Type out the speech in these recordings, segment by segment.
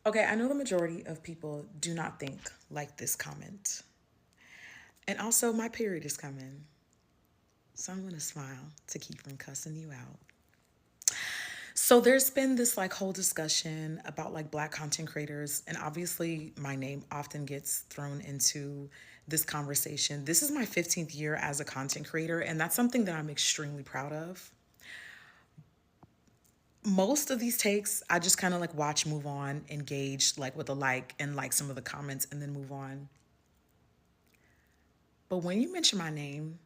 Okay, I know the majority of people do not think like this comment. And also, my period is coming. So I'm going to smile to keep from cussing you out. So there's been this like whole discussion about like black content creators, and obviously my name often gets thrown into this conversation. This is my 15th year as a content creator, and that's something that I'm extremely proud of. Most of these takes I just kind of like watch, move on, engage like with a like and like some of the comments and then move on. But when you mention my name,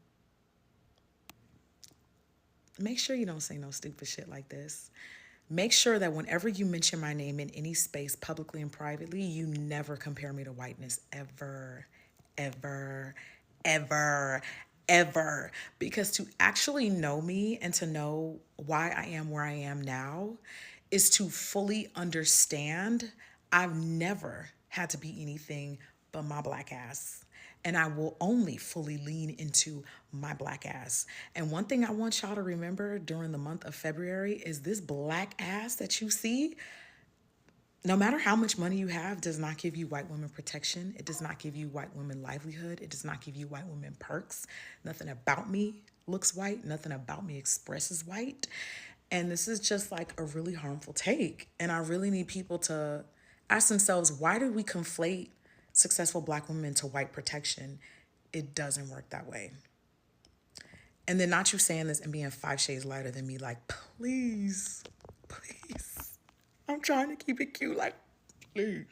make sure you don't say no stupid shit like this. Make sure that whenever you mention my name in any space, publicly and privately, you never compare me to whiteness ever, ever, ever, ever. Because to actually know me and to know why I am where I am now is to fully understand I've never had to be anything but my black ass. And I will only fully lean into my black ass. And one thing I want y'all to remember during the month of February is this black ass that you see, no matter how much money you have, does not give you white women protection. It does not give you white women livelihood. It does not give you white women perks. Nothing about me looks white. Nothing about me expresses white. And this is just like a really harmful take. And I really need people to ask themselves, why do we conflate successful black women to white protection? It doesn't work that way. And then not you saying this and being 5 shades lighter than me, like, please, please. I'm trying to keep it cute, like, please.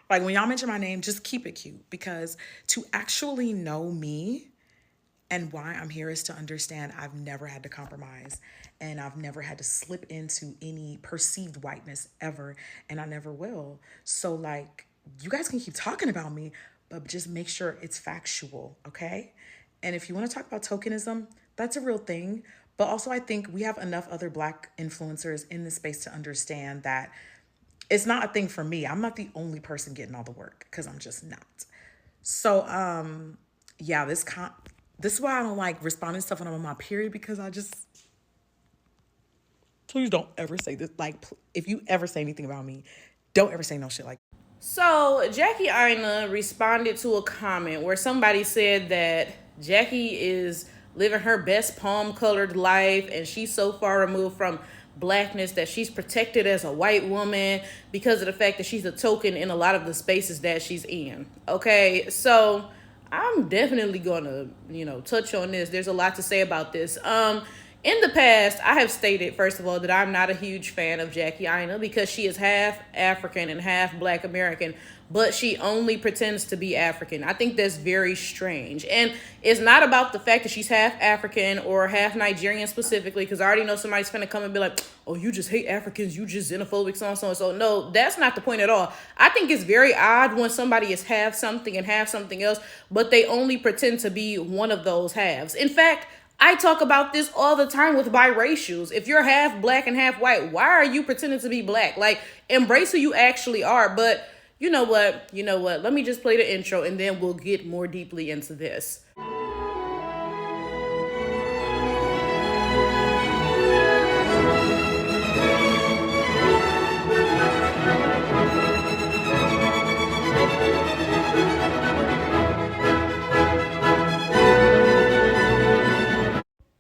Like when y'all mention my name, just keep it cute, because to actually know me and why I'm here is to understand I've never had to compromise and I've never had to slip into any perceived whiteness ever, and I never will. So like, you guys can keep talking about me, but just make sure it's factual, okay? And if you want to talk about tokenism, that's a real thing. But also I think we have enough other black influencers in this space to understand that it's not a thing for me. I'm not the only person getting all the work, because I'm just not. So yeah, this is why I don't like responding to stuff when I'm on my period, because I just, please don't ever say this. Like, if you ever say anything about me, don't ever say no shit like. So Jackie Aina responded to a comment where somebody said that Jackie is living her best palm colored life and she's so far removed from blackness that she's protected as a white woman because of the fact that she's a token in a lot of the spaces that she's in. Okay, so I'm definitely gonna, touch on this. There's a lot to say about this. In the past, I have stated, first of all, that I'm not a huge fan of Jackie Aina because she is half African and half Black American, but she only pretends to be African. I think that's very strange. And it's not about the fact that she's half African or half Nigerian specifically, because I already know somebody's going to come and be like, oh, you just hate Africans, you just xenophobic, so on, so on. So no, that's not the point at all. I think it's very odd when somebody is half something and half something else, but they only pretend to be one of those halves. In fact, I talk about this all the time with biracials. If you're half black and half white, why are you pretending to be black? Like, embrace who you actually are. But you know what? Let me just play the intro and then we'll get more deeply into this.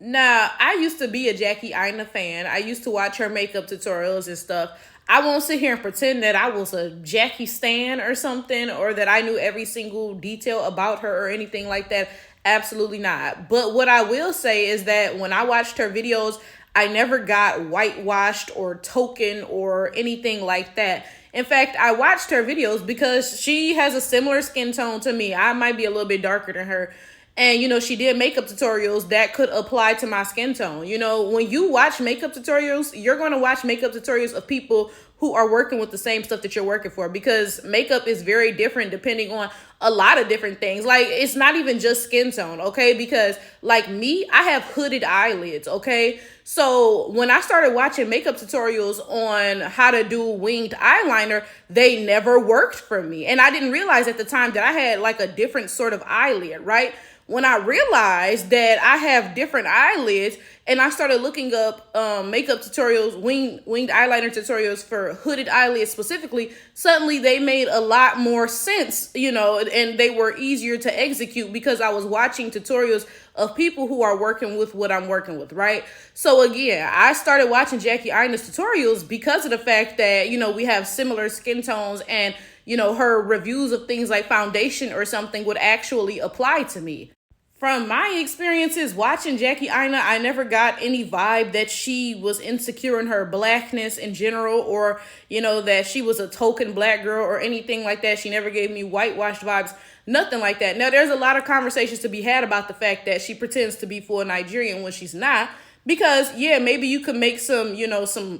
Now, I used to be a Jackie Aina fan. I used to watch her makeup tutorials and stuff. I won't sit here and pretend that I was a Jackie stan or something, or that I knew every single detail about her or anything like that. Absolutely not. But what I will say is that when I watched her videos, I never got whitewashed or token or anything like that. In fact, I watched her videos because she has a similar skin tone to me. I might be a little bit darker than her. And, she did makeup tutorials that could apply to my skin tone. When you watch makeup tutorials, you're going to watch makeup tutorials of people who are working with the same stuff that you're working for, because makeup is very different depending on a lot of different things. Like, it's not even just skin tone, okay? Because like me, I have hooded eyelids, okay? So when I started watching makeup tutorials on how to do winged eyeliner, they never worked for me. And I didn't realize at the time that I had like a different sort of eyelid, right? When I realized that I have different eyelids, and I started looking up makeup tutorials, winged eyeliner tutorials for hooded eyelids specifically, suddenly they made a lot more sense, and they were easier to execute because I was watching tutorials of people who are working with what I'm working with, right? So again, I started watching Jackie Aina's tutorials because of the fact that, we have similar skin tones, and, her reviews of things like foundation or something would actually apply to me. From my experiences watching Jackie Aina, I never got any vibe that she was insecure in her blackness in general, or, that she was a token black girl or anything like that. She never gave me whitewashed vibes, nothing like that. Now, there's a lot of conversations to be had about the fact that she pretends to be full Nigerian when she's not. Because, yeah, maybe you could make some,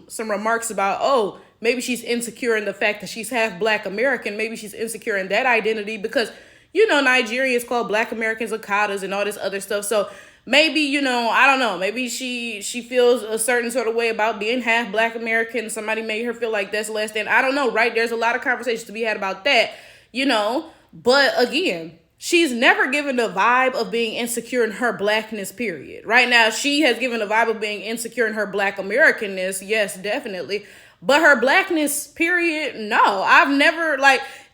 some remarks about, oh, maybe she's insecure in the fact that she's half black American. Maybe she's insecure in that identity because, Nigerians call black Americans Okadas and all this other stuff. So maybe, I don't know. Maybe she feels a certain sort of way about being half black American. Somebody made her feel like that's less than. I don't know, right? There's a lot of conversations to be had about that, But again, she's never given the vibe of being insecure in her blackness, period. Right now, she has given the vibe of being insecure in her black Americanness. Yes, definitely. But her blackness, period, no. I've never,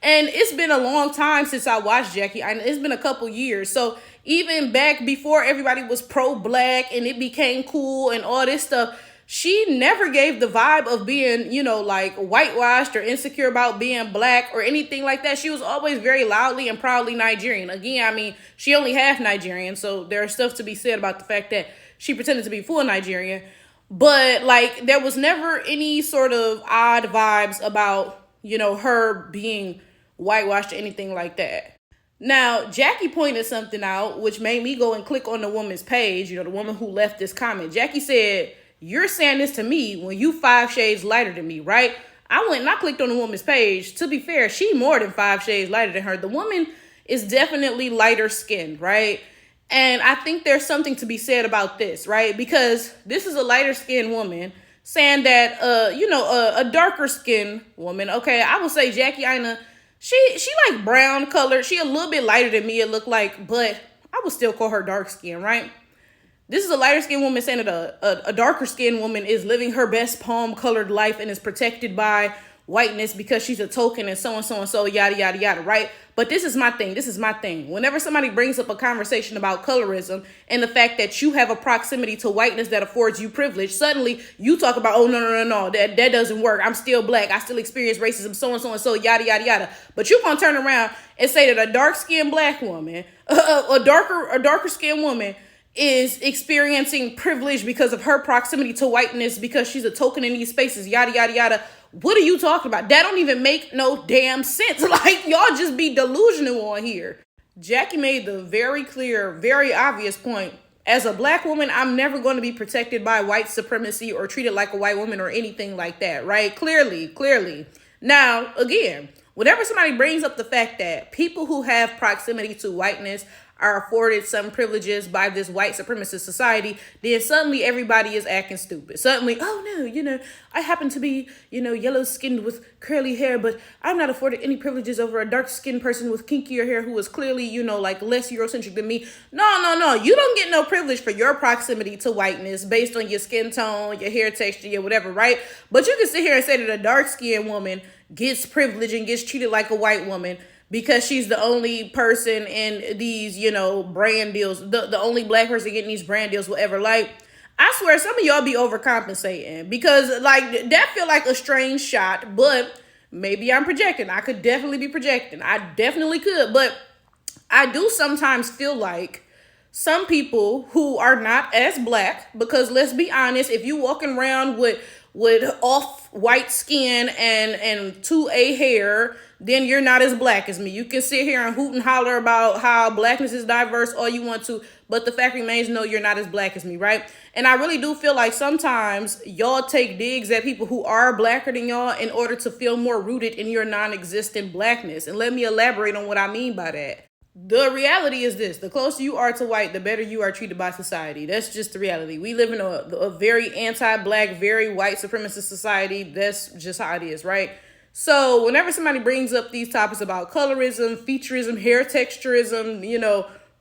and it's been a long time since I watched Jackie. It's been a couple years. So even back before everybody was pro-black and it became cool and all this stuff, she never gave the vibe of being, whitewashed or insecure about being black or anything like that. She was always very loudly and proudly Nigerian. Again, she only half Nigerian, so there's stuff to be said about the fact that she pretended to be full Nigerian. But, there was never any sort of odd vibes about, her being whitewashed or anything like that. Now, Jackie pointed something out, which made me go and click on the woman's page, the woman who left this comment. Jackie said, "You're saying this to me when you 5 shades lighter than me, right?" I went and I clicked on the woman's page. To be fair, she more than 5 shades lighter than her. The woman is definitely lighter skinned, right? And I think there's something to be said about this, right? Because this is a lighter skinned woman saying that, a darker skinned woman. Okay, I will say Jackie Aina, she like brown colored. She a little bit lighter than me, it looked like, but I would still call her dark skin, right? This is a lighter skinned woman saying that a darker skinned woman is living her best palm colored life and is protected by whiteness because she's a token and so and so and so, yada, yada, yada, right? But this is my thing. Whenever somebody brings up a conversation about colorism and the fact that you have a proximity to whiteness that affords you privilege, suddenly you talk about, oh, no, that doesn't work. I'm still black. I still experience racism, so and so, yada, yada, yada. But you're going to turn around and say that a dark-skinned black woman, a darker-skinned woman is experiencing privilege because of her proximity to whiteness because she's a token in these spaces, yada, yada, yada. What are you talking about? That don't even make no damn sense. Y'all just be delusional on here. Jackie made the very clear, very obvious point. As a black woman, I'm never going to be protected by white supremacy or treated like a white woman or anything like that, right? Clearly. Now, again, whenever somebody brings up the fact that people who have proximity to whiteness are afforded some privileges by this white supremacist society, then suddenly everybody is acting stupid. Suddenly, oh no, I happen to be, yellow skinned with curly hair, but I'm not afforded any privileges over a dark skinned person with kinkier hair who is clearly, less Eurocentric than me. No. You don't get no privilege for your proximity to whiteness based on your skin tone, your hair texture, your whatever, right? But you can sit here and say that a dark skinned woman gets privilege and gets treated like a white woman because she's the only person in these, brand deals, the only black person getting these brand deals, whatever. I swear some of y'all be overcompensating because that feel like a strange shot, but maybe I'm projecting. I could definitely be projecting. I definitely could, but I do sometimes feel like some people who are not as black, because let's be honest, if you walking around with off-white skin and 2A hair, then you're not as black as me. You can sit here and hoot and holler about how blackness is diverse all you want to, but the fact remains, no, you're not as black as me, right? And I really do feel like sometimes y'all take digs at people who are blacker than y'all in order to feel more rooted in your non-existent blackness. And let me elaborate on what I mean by that. The reality is this: the closer you are to white, the better you are treated by society. That's just the reality. We live in a very anti-black, very white supremacist society. That's just how it is, right? So whenever somebody brings up these topics about colorism, featureism, hair texturism,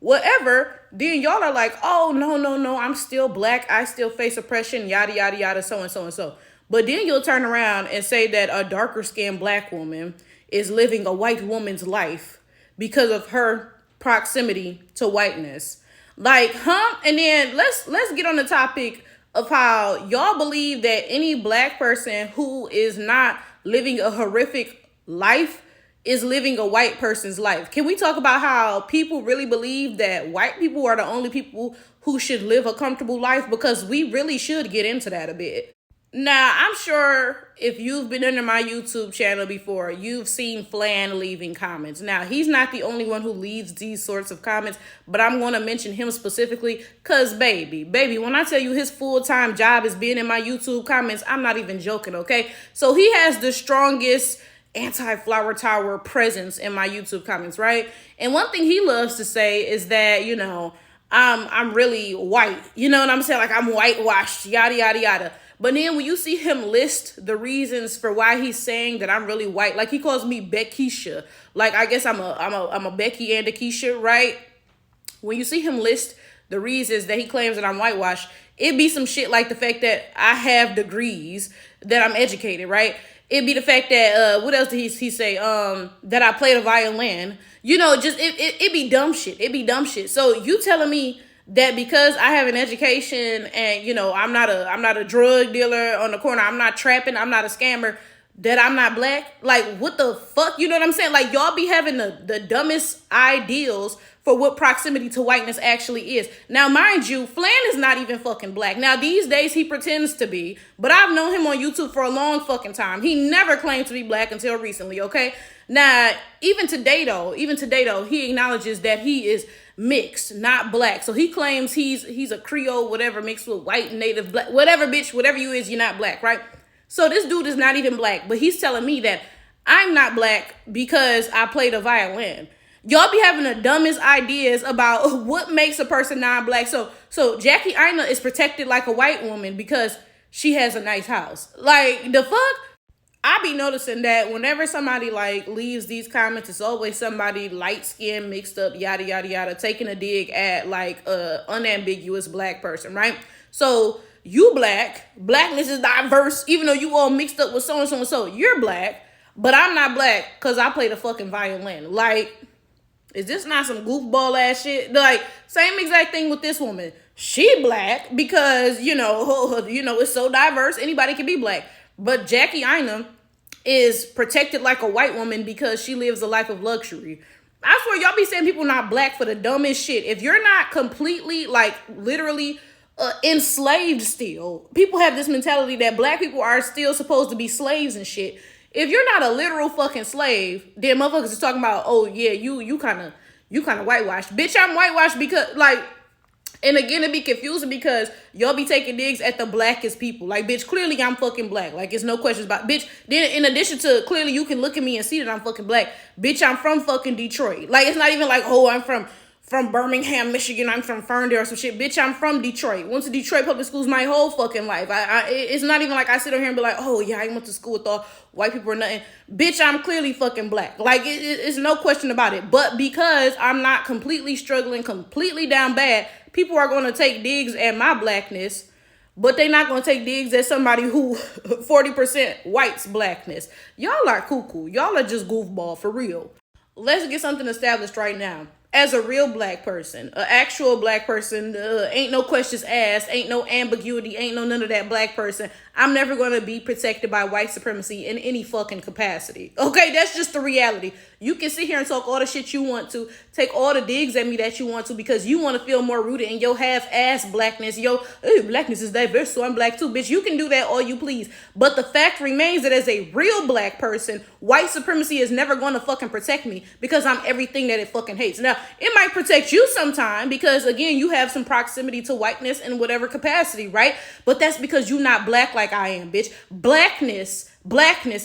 whatever, then y'all are like, oh, no, no, no, I'm still black. I still face oppression, yada, yada, yada, so and so and so. But then you'll turn around and say that a darker skinned black woman is living a white woman's life because of her proximity to whiteness. Like, huh? And then let's get on the topic of how y'all believe that any black person who is not living a horrific life is living a white person's life. Can we talk about how people really believe that white people are the only people who should live a comfortable life? Because we really should get into that a bit. Now, I'm sure if you've been under my YouTube channel before, you've seen Flan leaving comments. Now, he's not the only one who leaves these sorts of comments, but I'm going to mention him specifically because, baby, when I tell you his full-time job is being in my YouTube comments, I'm not even joking, okay? So he has the strongest anti-flower tower presence in my YouTube comments, right? And one thing he loves to say is that, I'm really white. You know what I'm saying? Like, I'm whitewashed, yada, yada, yada. But then when you see him list the reasons for why he's saying that I'm really white, like he calls me Beckisha. Like, I guess I'm a Becky and a Keisha, right? When you see him list the reasons that he claims that I'm whitewashed, it be some shit like the fact that I have degrees, that I'm educated, right? It'd be the fact that, what else did he say? That I played a violin. It be dumb shit. It be dumb shit. So you telling me that because I have an education and, I'm not a drug dealer on the corner, I'm not trapping, I'm not a scammer, that I'm not black? Like, what the fuck? You know what I'm saying? Like, y'all be having the dumbest ideals for what proximity to whiteness actually is. Now, mind you, Flan is not even fucking black. Now, these days he pretends to be, but I've known him on YouTube for a long fucking time. He never claimed to be black until recently, okay? Now, even today though, he acknowledges that he is mixed, not black. So he claims he's a Creole, whatever, mixed with white, native, black, whatever, bitch, whatever you is, you're not black, right? So this dude is not even black, but he's telling me that I'm not black because I played a violin. Y'all be having the dumbest ideas about what makes a person non-black. So Jackie Aina is protected like a white woman because she has a nice house. Like, the fuck? I be noticing that whenever somebody like leaves these comments, it's always somebody light skinned, mixed up, yada yada yada, taking a dig at like a unambiguous black person, right? So you blackness is diverse, even though you all mixed up with so and so and so. You're black, but I'm not black because I played a fucking violin. Like, is this not some goofball ass shit? Like, same exact thing with this woman. She black because it's so diverse. Anybody can be black. But Jackie Aina is protected like a white woman because she lives a life of luxury. I swear, y'all be saying people not black for the dumbest shit. If you're not completely, like, literally enslaved still, people have this mentality that black people are still supposed to be slaves and shit. If you're not a literal fucking slave, then motherfuckers is talking about, oh yeah, you kind of whitewashed. Bitch, I'm whitewashed because, like, and again, it be confusing because y'all be taking digs at the blackest people. Like, bitch, clearly I'm fucking black. Like, it's no questions about, bitch. Then in addition to clearly you can look at me and see that I'm fucking black. Bitch, I'm from fucking Detroit. Like, it's not even like, oh, I'm from Birmingham, Michigan. I'm from Ferndale or some shit. Bitch, I'm from Detroit. Went to Detroit public schools my whole fucking life. It's not even like I sit over here and be like, oh yeah, I went to school with all white people or nothing. Bitch, I'm clearly fucking black. Like, it's no question about it. But because I'm not completely struggling, completely down bad, people are going to take digs at my blackness, but they not going to take digs at somebody who 40% white's blackness. Y'all are cuckoo. Y'all are just goofball for real. Let's get something established right now. As a real black person, an actual black person, ain't no questions asked, ain't no ambiguity, ain't no none of that black person, I'm never going to be protected by white supremacy in any fucking capacity. Okay, that's just the reality. You can sit here and talk all the shit you want to, take all the digs at me that you want to, because you want to feel more rooted in your half-ass blackness. Blackness is diverse, so I'm black too. Bitch, you can do that all you please. But the fact remains that as a real black person, white supremacy is never going to fucking protect me because I'm everything that it fucking hates. Now, it might protect you sometime because, again, you have some proximity to whiteness in whatever capacity, right? But that's because you're not black like I am, bitch. Blackness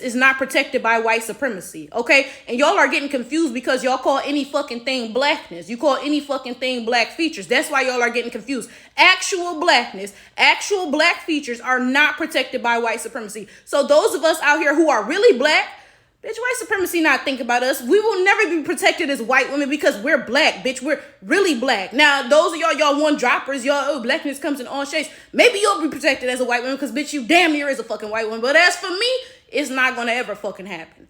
is not protected by white supremacy, okay? And y'all are getting confused because y'all call any fucking thing blackness. You call any fucking thing black features. That's why y'all are getting confused. Actual blackness, actual black features are not protected by white supremacy. So those of us out here who are really black, Bitch, white supremacy not think about us. We will never be protected as white women because we're black, bitch. We're really black. Now, those of y'all one droppers, blackness comes in all shades. Maybe you'll be protected as a white woman because, bitch, you damn near is a fucking white woman. But as for me, it's not gonna ever fucking happen.